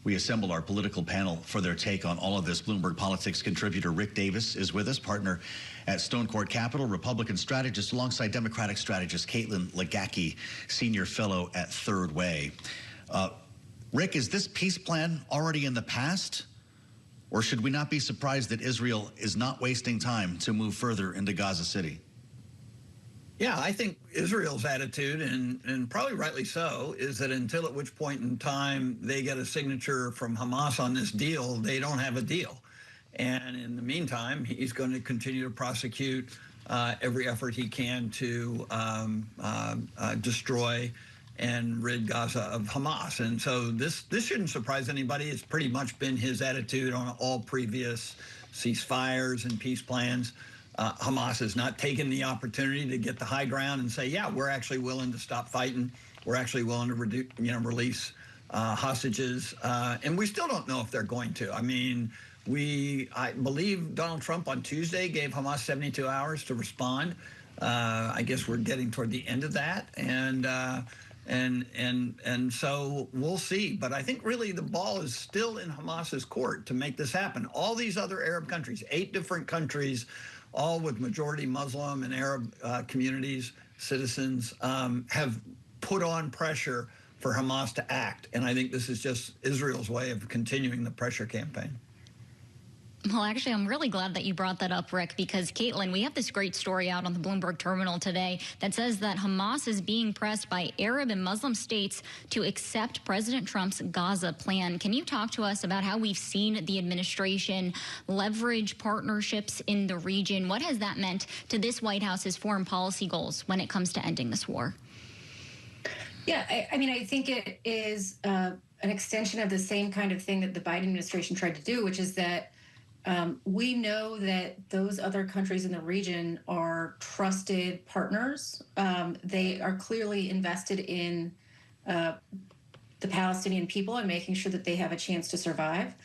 We assemble our political panel for their take on all of this. Bloomberg Politics contributor Rick Davis is with us, partner at Stone Court Capital, Republican strategist alongside Democratic strategist Caitlin Legacki, senior fellow at Third Way. Rick, is this peace plan already in the past? Or should we not be surprised that Israel is not wasting time to move further into Gaza City? Yeah, I think Israel's attitude, and probably rightly so, is that until at which point in time they get a signature from Hamas on this deal, they don't have a deal. And in the meantime, he's going to continue to prosecute every effort he can to destroy and rid Gaza of Hamas. And so this shouldn't surprise anybody. It's pretty much been his attitude on all previous ceasefires and peace plans. Hamas has not taken the opportunity to get the high ground and say, yeah, we're actually willing to stop fighting. We're actually willing to release hostages. And we still don't know if they're going to. I mean, I believe Donald Trump on Tuesday gave Hamas 72 hours to respond. I guess we're getting toward the end of that. And so we'll see. But I think really the ball is still in Hamas's court to make this happen. All these other Arab countries, 8 different countries, all with majority Muslim and Arab communities, citizens, have put on pressure for Hamas to act. And I think this is just Israel's way of continuing the pressure campaign. Well, actually, I'm really glad that you brought that up, Rick, because, Caitlin, we have this great story out on the Bloomberg terminal today that says that Hamas is being pressed by Arab and Muslim states to accept President Trump's Gaza plan. Can you talk to us about how we've seen the administration leverage partnerships in the region? What has that meant to this White House's foreign policy goals when it comes to ending this war? Yeah, I mean, I think it is an extension of the same kind of thing that the Biden administration tried to do, which is that we know that those other countries in the region are trusted partners. They are clearly invested in the Palestinian people and making sure that they have a chance to survive.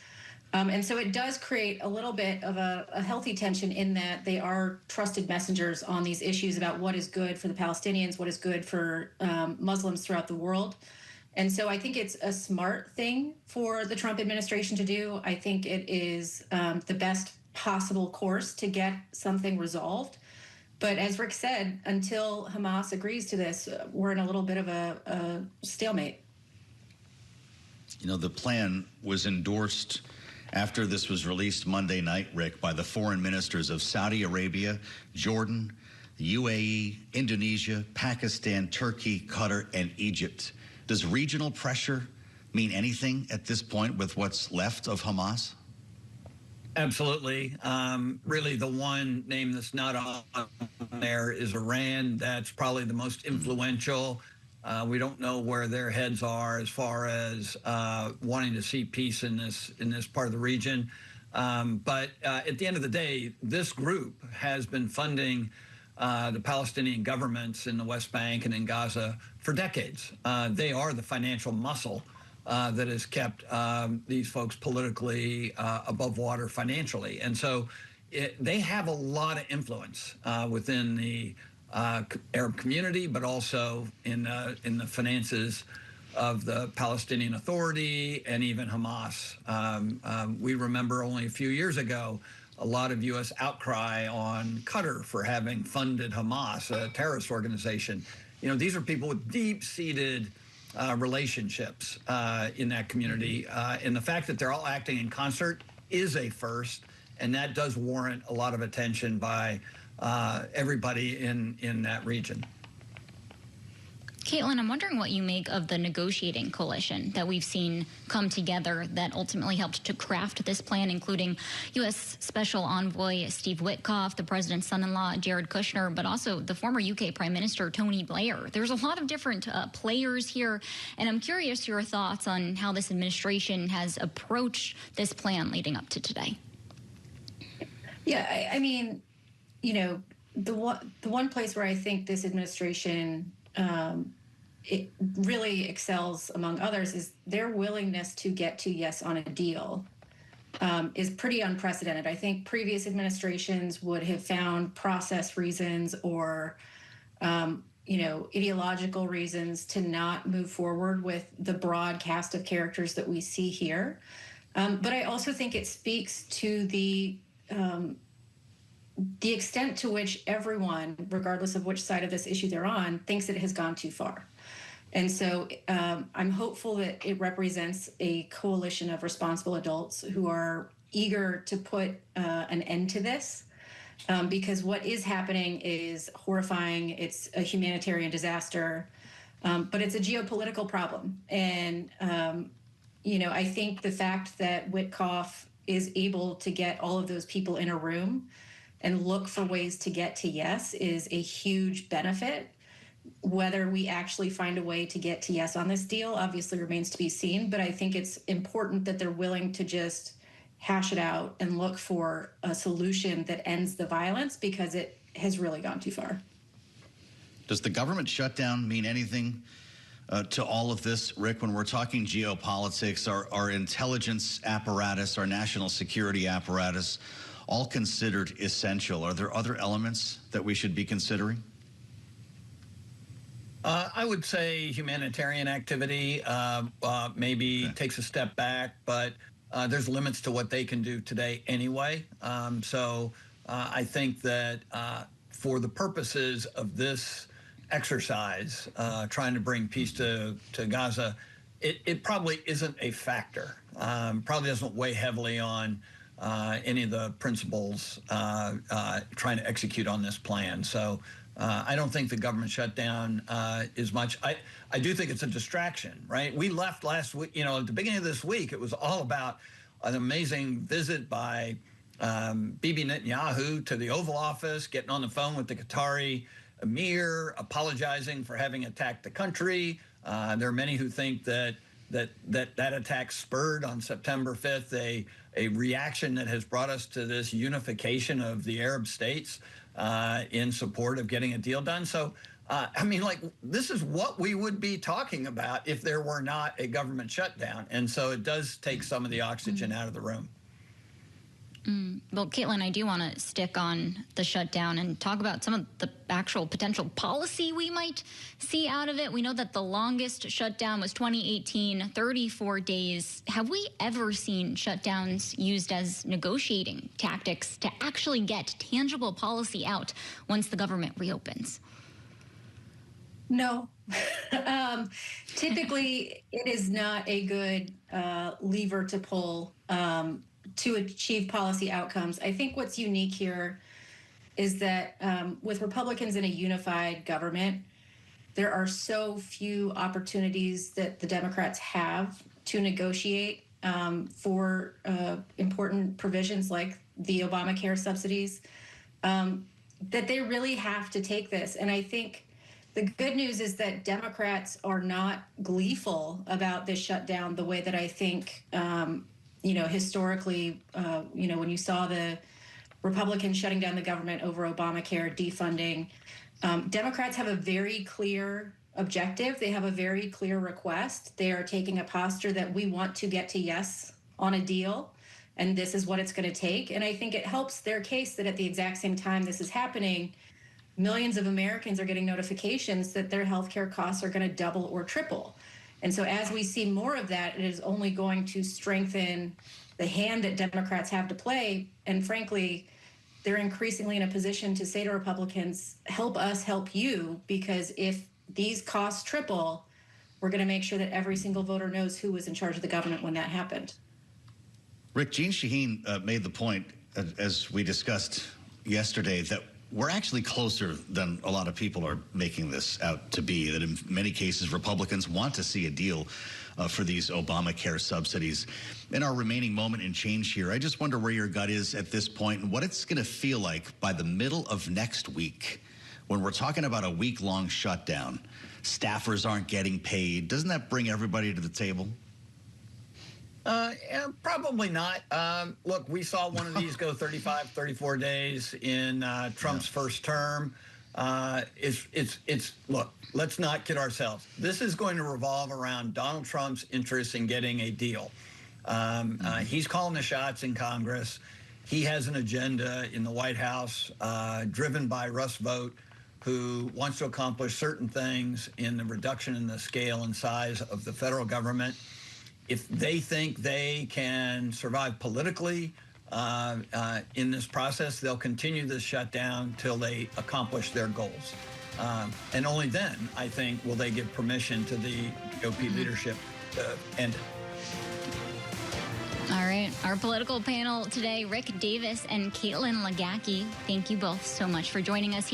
And so it does create a little bit of a healthy tension in that they are trusted messengers on these issues about what is good for the Palestinians, what is good for Muslims throughout the world. And so I think it's a smart thing for the Trump administration to do. I think it is the best possible course to get something resolved. But as Rick said, until Hamas agrees to this, we're in a little bit of a stalemate. You know, the plan was endorsed after this was released Monday night, Rick, by the foreign ministers of Saudi Arabia, Jordan, the UAE, Indonesia, Pakistan, Turkey, Qatar, and Egypt. Does regional pressure mean anything at this point with what's left of Hamas? Absolutely. Really, the one name that's not on there is Iran. That's probably the most influential. We don't know where their heads are as far as wanting to see peace in this part of the region. But at the end of the day, this group has been funding the Palestinian governments in the West Bank and in Gaza for decades. They are the financial muscle that has kept these folks politically above water financially. And so they have a lot of influence within the Arab community, but also in the finances of the Palestinian Authority and even Hamas. We remember only a few years ago a lot of U.S. outcry on Qatar for having funded Hamas, a terrorist organization. You know, these are people with deep-seated relationships in that community. And the fact that they're all acting in concert is a first, and that does warrant a lot of attention by everybody in that region. Caitlin, I'm wondering what you make of the negotiating coalition that we've seen come together that ultimately helped to craft this plan, including U.S. Special Envoy Steve Witkoff, the president's son-in-law Jared Kushner, but also the former U.K. Prime Minister Tony Blair. There's a lot of different players here, and I'm curious your thoughts on how this administration has approached this plan leading up to today. Yeah, I mean, you know, the one place where I think this administration it really excels among others is their willingness to get to yes on a deal is pretty unprecedented. I think previous administrations would have found process reasons or ideological reasons to not move forward with the broad cast of characters that we see here. But I also think it speaks to the extent to which everyone, regardless of which side of this issue they're on, thinks it has gone too far. And so I'm hopeful that it represents a coalition of responsible adults who are eager to put an end to this, because what is happening is horrifying. It's a humanitarian disaster, but it's a geopolitical problem. And, I think the fact that Witkoff is able to get all of those people in a room and look for ways to get to yes is a huge benefit. Whether we actually find a way to get to yes on this deal obviously remains to be seen, but I think it's important that they're willing to just hash it out and look for a solution that ends the violence, because it has really gone too far. Does the government shutdown mean anything to all of this, Rick? When we're talking geopolitics, our intelligence apparatus, our national security apparatus, all considered essential. Are there other elements that we should be considering? I would say humanitarian activity maybe takes a step back, but there's limits to what they can do today anyway. So I think that for the purposes of this exercise, trying to bring peace to Gaza, it probably isn't a factor. Probably doesn't weigh heavily on any of the principles trying to execute on this plan. So I don't think the government shutdown is much. I do think it's a distraction, right? We left last week, at the beginning of this week, it was all about an amazing visit by Bibi Netanyahu to the Oval Office, getting on the phone with the Qatari emir, apologizing for having attacked the country. There are many who think that attack spurred on September 5th a reaction that has brought us to this unification of the Arab states in support of getting a deal done. So, this is what we would be talking about if there were not a government shutdown. And so it does take some of the oxygen out of the room. Well, Caitlin, I do want to stick on the shutdown and talk about some of the actual potential policy we might see out of it. We know that the longest shutdown was 2018, 34 days. Have we ever seen shutdowns used as negotiating tactics to actually get tangible policy out once the government reopens? No. Typically, it is not a good lever to pull to achieve policy outcomes. I think what's unique here is that with Republicans in a unified government, there are so few opportunities that the Democrats have to negotiate for important provisions like the Obamacare subsidies, that they really have to take this. And I think the good news is that Democrats are not gleeful about this shutdown the way that I think historically, when you saw the Republicans shutting down the government over Obamacare, defunding, Democrats have a very clear objective. They have a very clear request. They are taking a posture that we want to get to yes on a deal, and this is what it's going to take. And I think it helps their case that at the exact same time this is happening, millions of Americans are getting notifications that their healthcare costs are going to double or triple. And so as we see more of that, it is only going to strengthen the hand that Democrats have to play. And frankly, they're increasingly in a position to say to Republicans, help us help you, because if these costs triple, we're going to make sure that every single voter knows who was in charge of the government when that happened. Rick, Jeanne Shaheen made the point, as we discussed yesterday, that we're actually closer than a lot of people are making this out to be, that in many cases, Republicans want to see a deal for these Obamacare subsidies. In our remaining moment and change here, I just wonder where your gut is at this point and what it's going to feel like by the middle of next week when we're talking about a week-long shutdown. Staffers aren't getting paid. Doesn't that bring everybody to the table? Yeah, probably not. Look, we saw one of these go 35, 34 days in Trump's first term. Look, let's not kid ourselves. This is going to revolve around Donald Trump's interest in getting a deal. He's calling the shots in Congress. He has an agenda in the White House driven by Rust vote who wants to accomplish certain things in the reduction in the scale and size of the federal government. If they think they can survive politically in this process, they'll continue this shutdown till they accomplish their goals. And only then, I think, will they give permission to the GOP leadership to end it. All right. Our political panel today, Rick Davis and Caitlin Legacki. Thank you both so much for joining us here.